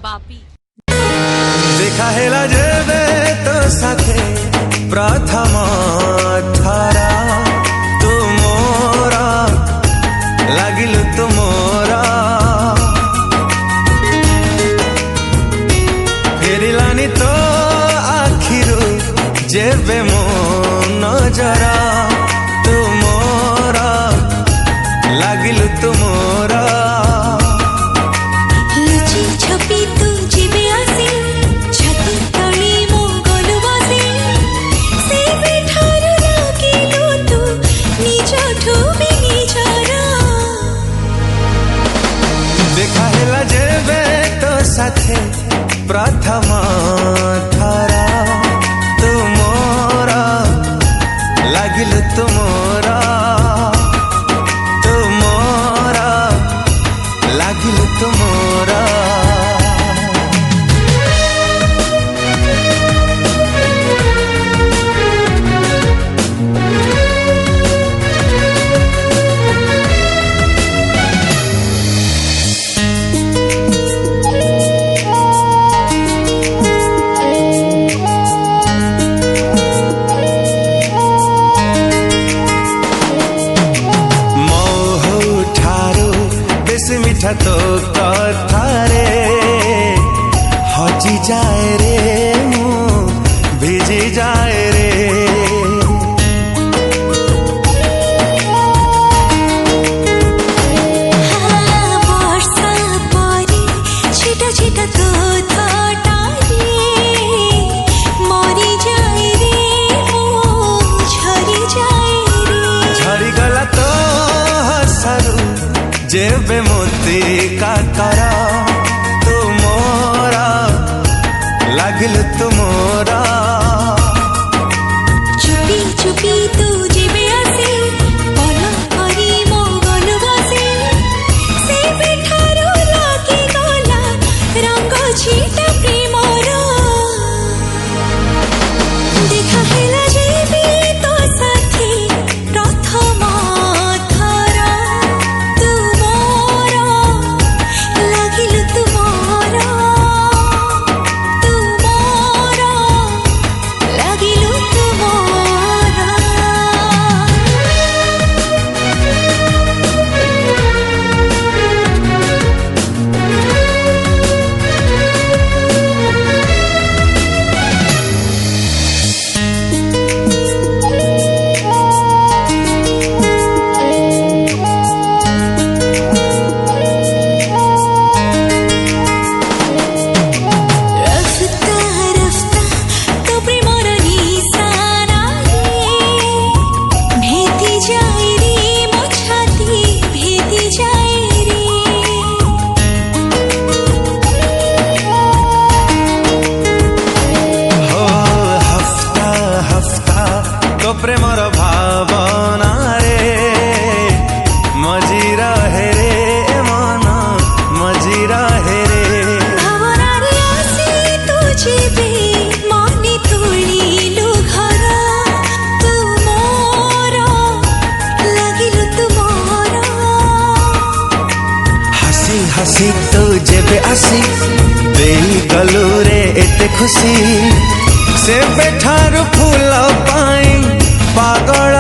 बापी देखा हेला जेबे तो साथे प्रथम थारा तू मोरा लागिलु तू मोरा फेरिलानी तो आखिरु जेबे मो नजरा तू मोरा लागिलु तू मोरा देखा हेला जेबे तो साथे प्रथम थारा तू मोरा लागिलु तू मोरा लागिलु तू मोरा मिठा तो कथारे हजी जाए रे मु भिजी जाए रे वर्षा परी छिटा छिटा तो थटारे मरी जाए रे मु झरी जाए रे झरी गला तो हसरू जेबे मोती काकरा तू मोरा लागिलु तू मोरा चुपी चुपी तू जेबे आसे पल करी मो गलु बसे से बेठारो लागी गला रंग छिटा प्रेमर देखा हेला जेबे तो साथी प्रथम प्रेमर भावना रे मजी रहे रे मन मजी रहे रे भावना रे आसे तू जेबे मनी तुलिलु घर तू मोरा लागिलु तू मोरा हसी हसी तू जेबे आसी देई गलु रे एते खुशी से बेठार फूल पाई पागल